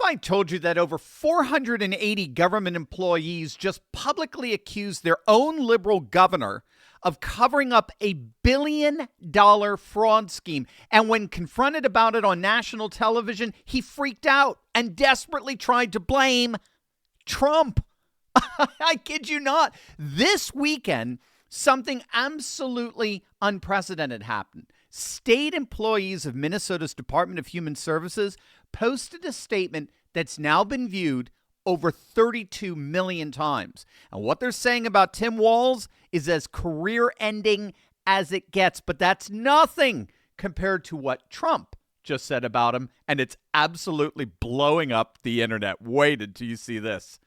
I told you that over 480 government employees just publicly accused their own liberal governor of covering up $1 billion fraud scheme? And when confronted about it on national television, he freaked out and desperately tried to blame Trump. I kid you not. This weekend, something absolutely unprecedented happened. State employees of Minnesota's Department of Human Services posted a statement that's now been viewed over 32 million times. And what they're saying about Tim Walz is as career-ending as it gets. But that's nothing compared to what Trump just said about him. And it's absolutely blowing up the internet. Wait until you see this.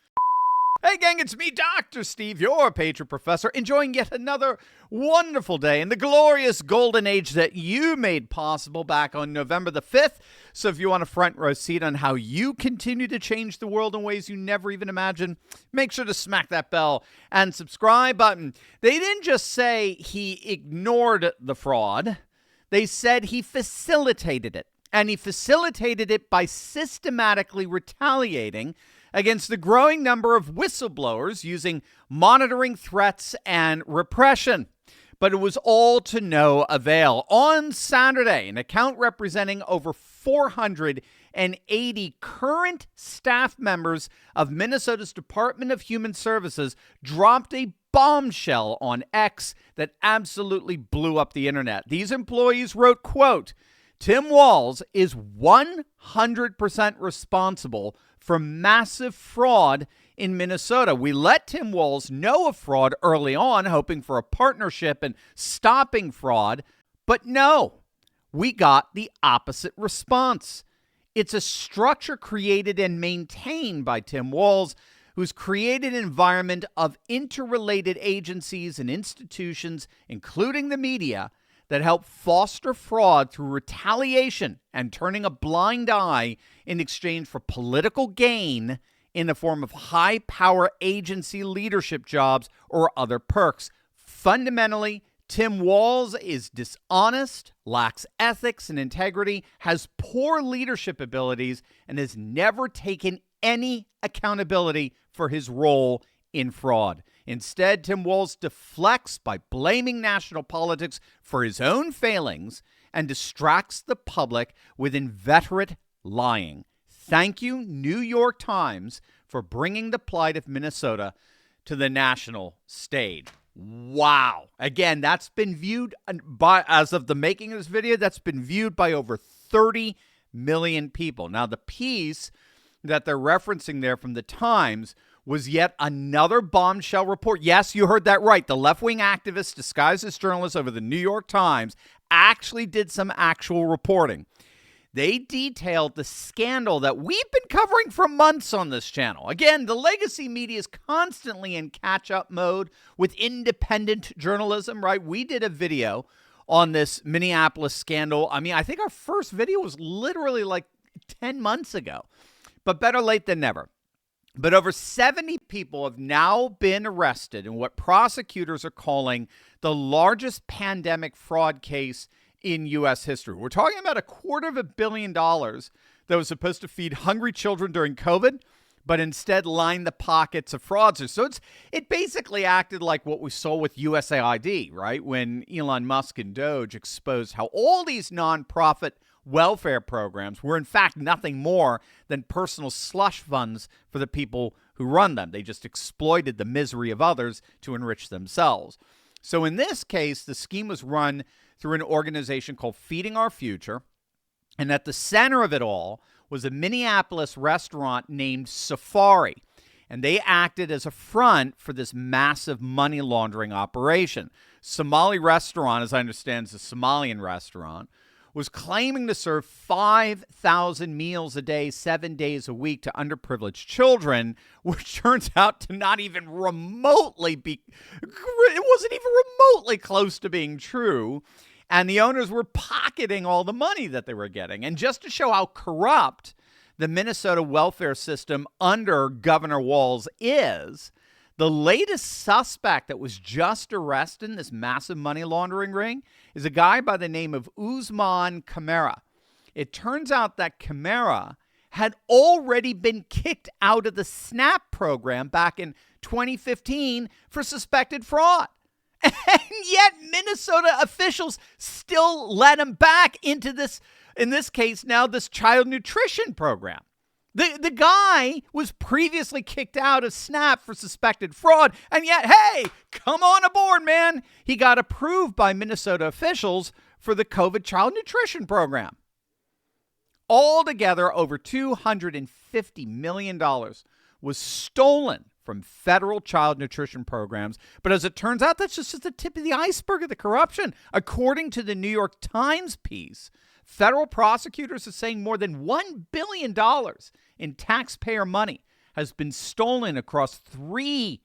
Hey gang, it's me, Dr. Steve, your Patriot Professor, enjoying yet another wonderful day in the glorious golden age that you made possible back on November the 5th. So if you want a front row seat on how you continue to change the world in ways you never even imagined, make sure to smack that bell and subscribe button. They didn't just say he ignored the fraud. They said he facilitated it. And he facilitated it by systematically retaliating against the growing number of whistleblowers using monitoring, threats, and repression. But it was all to no avail. On Saturday, an account representing over 480 current staff members of Minnesota's Department of Human Services dropped a bombshell on X that absolutely blew up the internet. These employees wrote, quote, "Tim Walz is 100% responsible for massive fraud in Minnesota. We let Tim Walz know of fraud early on, hoping for a partnership and stopping fraud. But no, we got the opposite response. It's a structure created and maintained by Tim Walz, who's created an environment of interrelated agencies and institutions, including the media, that help foster fraud through retaliation and turning a blind eye in exchange for political gain in the form of high-power agency leadership jobs or other perks. Fundamentally, Tim Walz is dishonest, lacks ethics and integrity, has poor leadership abilities, and has never taken any accountability for his role in fraud. Instead, Tim Walz deflects by blaming national politics for his own failings and distracts the public with inveterate lying. Thank you, New York Times, for bringing the plight of Minnesota to the national stage." Wow. Again, that's been viewed by, as of the making of this video, that's been viewed by over 30 million people. Now, the piece that they're referencing there from the Times was yet another bombshell report. Yes, you heard that right. The left-wing activists disguised as journalists over the New York Times actually did some actual reporting. They detailed the scandal that we've been covering for months on this channel. Again, the legacy media is constantly in catch-up mode with independent journalism, right? We did a video on this Minneapolis scandal. I mean, I think our first video was literally like 10 months ago, but better late than never. But over 70 people have now been arrested in what prosecutors are calling the largest pandemic fraud case in U.S. history. We're talking about $250 million that was supposed to feed hungry children during COVID, but instead lined the pockets of fraudsters. So it basically acted like what we saw with USAID, right? When Elon Musk and Doge exposed how all these nonprofit welfare programs were in fact nothing more than personal slush funds for the people who run them. They just exploited the misery of others to enrich themselves. So in this case, the scheme was run through an organization called Feeding Our Future, and at the center of it all was a Minneapolis restaurant named Safari, and they acted as a front for this massive money laundering operation. Somali Restaurant, as I understand, is a Somalian restaurant, was claiming to serve 5,000 meals a day, 7 days a week to underprivileged children, which turns out to not even remotely be, it wasn't even remotely close to being true. And the owners were pocketing all the money that they were getting. And just to show how corrupt the Minnesota welfare system under Governor Walz is, the latest suspect that was just arrested in this massive money laundering ring is a guy by the name of Usman Kamara. It turns out that Kamara had already been kicked out of the SNAP program back in 2015 for suspected fraud. And yet Minnesota officials still let him back into this, in this case now, this child nutrition program. The guy was previously kicked out of SNAP for suspected fraud, and yet, hey, come on aboard, man. He got approved by Minnesota officials for the COVID child nutrition program. Altogether, over $250 million was stolen from federal child nutrition programs. But as it turns out, that's just the tip of the iceberg of the corruption. According to the New York Times piece, federal prosecutors are saying more than $1 billion in taxpayer money has been stolen across three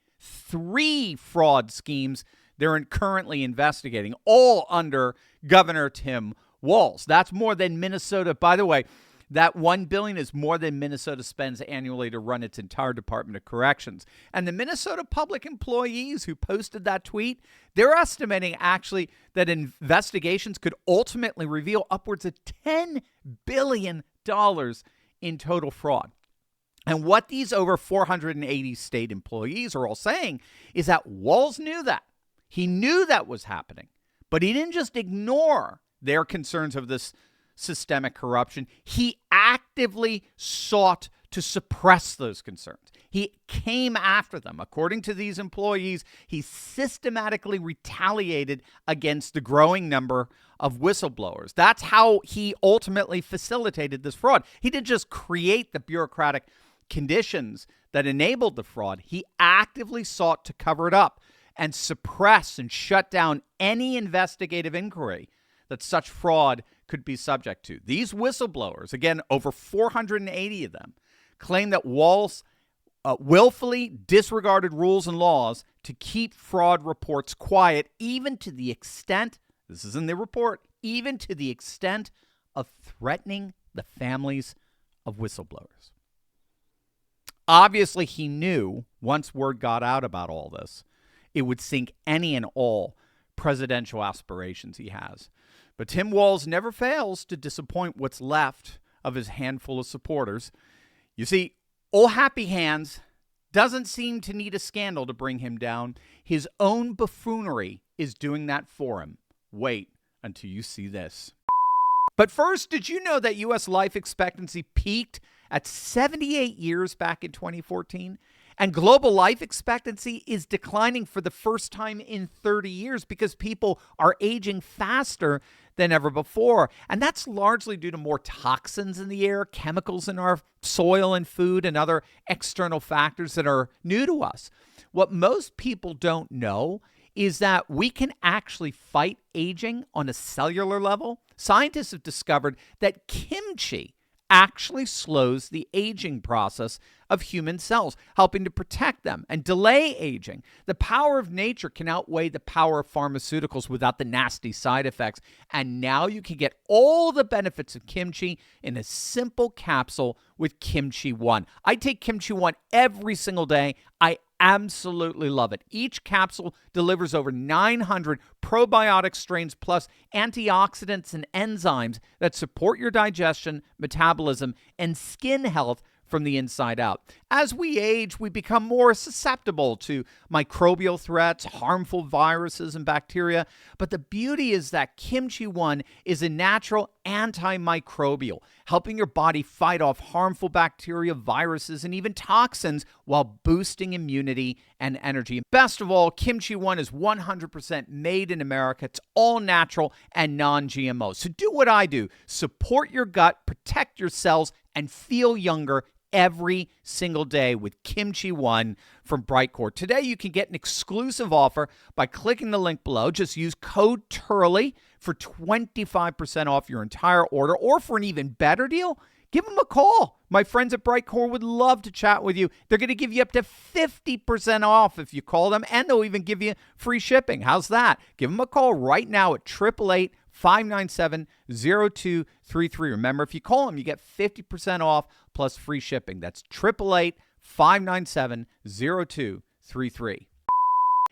fraud schemes they're currently investigating, all under Governor Tim Walz. That's more than Minnesota. By the way, that $1 billion is more than Minnesota spends annually to run its entire Department of Corrections. And the Minnesota public employees who posted that tweet, they're estimating actually that investigations could ultimately reveal upwards of $10 billion in total fraud. And what these over 480 state employees are all saying is that Walz knew that. He knew that was happening, but he didn't just ignore their concerns of this systemic corruption. He actively sought to suppress those concerns. He came after them. According to these employees, he systematically retaliated against the growing number of whistleblowers. That's how he ultimately facilitated this fraud. He didn't just create the bureaucratic conditions that enabled the fraud. He actively sought to cover it up and suppress and shut down any investigative inquiry that such fraud could be subject to. These whistleblowers, again, over 480 of them, claim that Walz willfully disregarded rules and laws to keep fraud reports quiet, even to the extent, this is in the report, even to the extent of threatening the families of whistleblowers. Obviously, he knew once word got out about all this, it would sink any and all presidential aspirations he has. But Tim Walz never fails to disappoint what's left of his handful of supporters. You see, old Happy Hands doesn't seem to need a scandal to bring him down. His own buffoonery is doing that for him. Wait until you see this. But first, did you know that U.S. life expectancy peaked at 78 years back in 2014? And global life expectancy is declining for the first time in 30 years because people are aging faster than ever before. And that's largely due to more toxins in the air, chemicals in our soil and food, and other external factors that are new to us. What most people don't know is that we can actually fight aging on a cellular level. Scientists have discovered that kimchi actually slows the aging process of human cells, helping to protect them and delay aging. The power of nature can outweigh the power of pharmaceuticals without the nasty side effects. And now you can get all the benefits of kimchi in a simple capsule with Kimchi One. I take Kimchi One every single day. I absolutely love it. Each capsule delivers over 900 probiotic strains plus antioxidants and enzymes that support your digestion, metabolism, and skin health from the inside out. As we age, we become more susceptible to microbial threats, harmful viruses and bacteria. But the beauty is that Kimchi One is a natural antimicrobial, helping your body fight off harmful bacteria, viruses, and even toxins while boosting immunity and energy. Best of all, Kimchi One is 100% made in America. It's all natural and non-GMO. So do what I do. Support your gut, protect your cells, and feel younger every single day with Kimchi One from Brightcore. Today, you can get an exclusive offer by clicking the link below. Just use code Turley for 25% off your entire order, or for an even better deal, give them a call. My friends at Brightcore would love to chat with you. They're going to give you up to 50% off if you call them, and they'll even give you free shipping. How's that? Give them a call right now at 888-597-0233. Remember, if you call them, you get 50% off plus free shipping. That's 888-597-0233.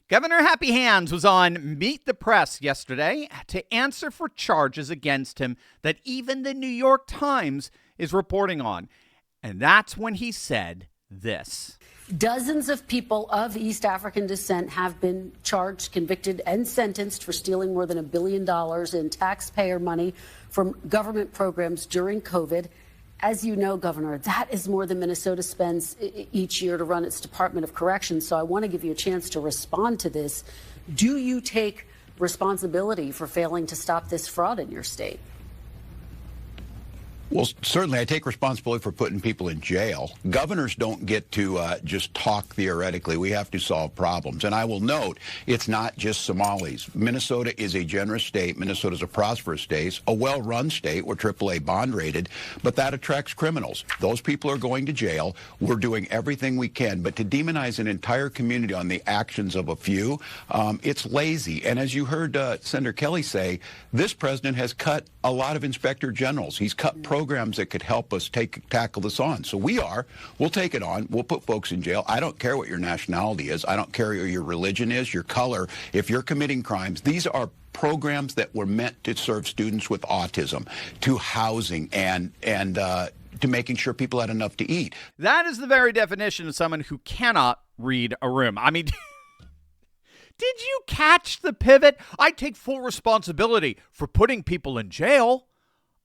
Governor Happy Hands was on Meet the Press yesterday to answer for charges against him that even the New York Times is reporting on. And that's when he said this. Dozens of people of East African descent have been charged, convicted, and sentenced for stealing more than $1 billion in taxpayer money from government programs during COVID. As you know, Governor, that is more than Minnesota spends each year to run its Department of Corrections. So I want to give you a chance to respond to this. Do you take responsibility for failing to stop this fraud in your state? Well, certainly I take responsibility for putting people in jail. Governors don't get to just talk theoretically. We have to solve problems. And I will note, it's not just Somalis. Minnesota is a generous state. Minnesota is a prosperous state, a well-run state. We're AAA bond rated, but that attracts criminals. Those people are going to jail. We're doing everything we can. But to demonize an entire community on the actions of a few, it's lazy. And as you heard Senator Kelly say, this president has cut a lot of inspector generals. He's cut programs that could help us tackle this on. So we'll take it on. We'll put folks in jail. I don't care what your nationality is. I don't care what your religion is, your color. If you're committing crimes, these are programs that were meant to serve students with autism, to housing, and to making sure people had enough to eat. That is the very definition of someone who cannot read a room. I mean, did you catch the pivot? I take full responsibility for putting people in jail.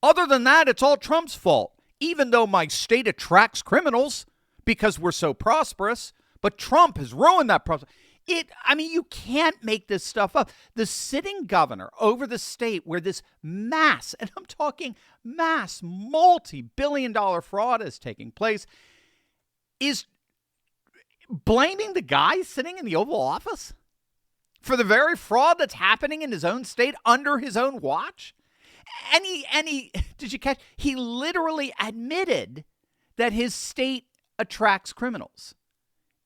Other than that, it's all Trump's fault, even though my state attracts criminals because we're so prosperous. But Trump has ruined that process. You can't make this stuff up. The sitting governor over the state where this mass, and I'm talking mass, multi-billion-dollar fraud is taking place, is blaming the guy sitting in the Oval Office for the very fraud that's happening in his own state under his own watch. And he did you catch? He literally admitted that his state attracts criminals.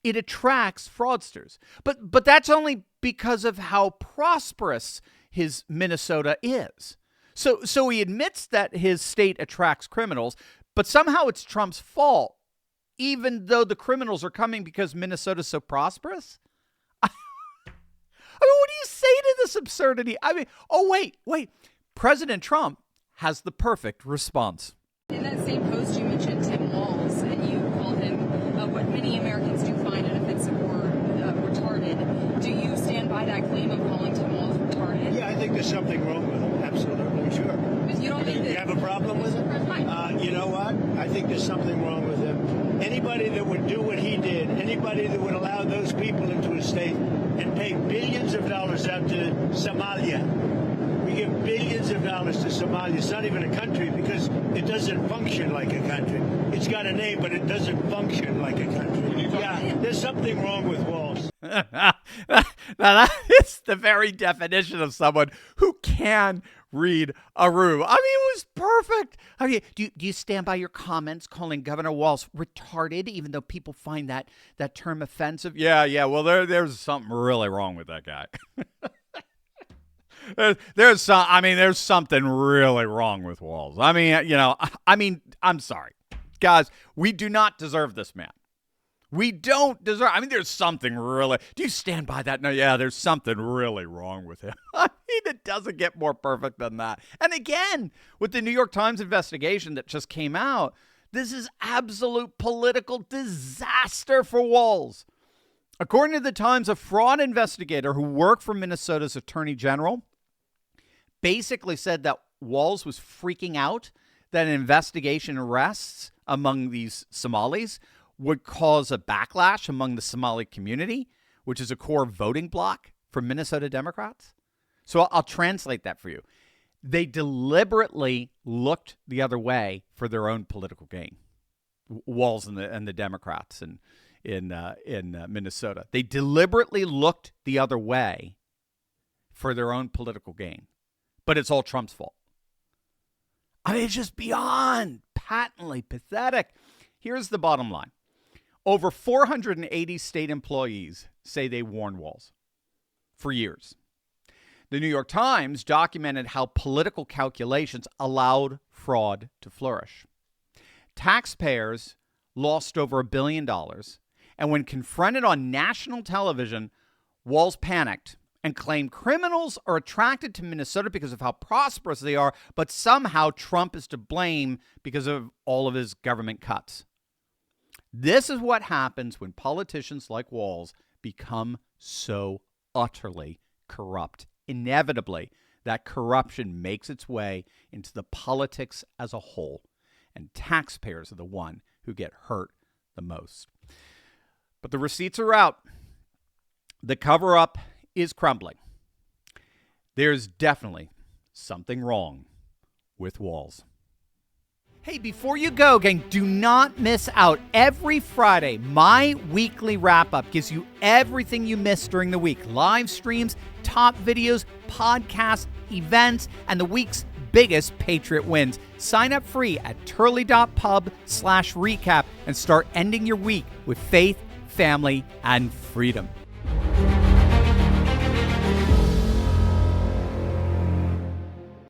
It attracts fraudsters. But that's only because of how prosperous his Minnesota is. So he admits that his state attracts criminals, but somehow it's Trump's fault, even though the criminals are coming because Minnesota's so prosperous? I mean, what do you say to this absurdity? I mean, oh, wait. President Trump has the perfect response. In that same post, you mentioned Tim Walz, and you called him what many Americans do find inoffensive or retarded. Do you stand by that claim of calling Tim Walz retarded? Yeah, I think there's something wrong with him. Absolutely, sure. But you don't think that you have a problem with him? You know what? I think there's something wrong with him. Anybody that would do what he did, anybody that would allow those people into his state and pay billions of dollars out to Somalia. We give billions of dollars to Somalia. It's not even a country because it doesn't function like a country. It's got a name, but it doesn't function like a country. Yeah, there's something wrong with Walz. Now that is the very definition of someone who can read a room. I mean, it was perfect. I mean, do you stand by your comments calling Governor Walz retarded, even though people find that term offensive? Yeah. Well, there's something really wrong with that guy. There's something really wrong with Walz. I'm sorry. Guys, we do not deserve this man. We don't deserve, there's something really, do you stand by that? No, yeah, there's something really wrong with him. It doesn't get more perfect than that. And again, with the New York Times investigation that just came out, this is absolute political disaster for Walz. According to the Times, a fraud investigator who worked for Minnesota's Attorney General basically said that Walz was freaking out that an investigation arrests among these Somalis would cause a backlash among the Somali community, which is a core voting bloc for Minnesota Democrats. So I'll translate that for you. They deliberately looked the other way for their own political gain. Walz and the Democrats in Minnesota. They deliberately looked the other way for their own political gain. But it's all Trump's fault. It's just beyond patently pathetic. Here's the bottom line. Over 480 state employees say they warned Walz for years. The New York Times documented how political calculations allowed fraud to flourish. Taxpayers lost over $1 billion, and when confronted on national television, Walz panicked and claimed criminals are attracted to Minnesota because of how prosperous they are, but somehow Trump is to blame because of all of his government cuts. This is what happens when politicians like Walz become so utterly corrupt. Inevitably, that corruption makes its way into the politics as a whole, and taxpayers are the one who get hurt the most. But the receipts are out. The cover-up is crumbling. There's definitely something wrong with Walz. Hey, before you go, gang, do not miss out. Every Friday, my weekly wrap-up gives you everything you missed during the week. Live streams, top videos, podcasts, events, and the week's biggest Patriot wins. Sign up free at turley.pub/recap and start ending your week with faith, family, and freedom.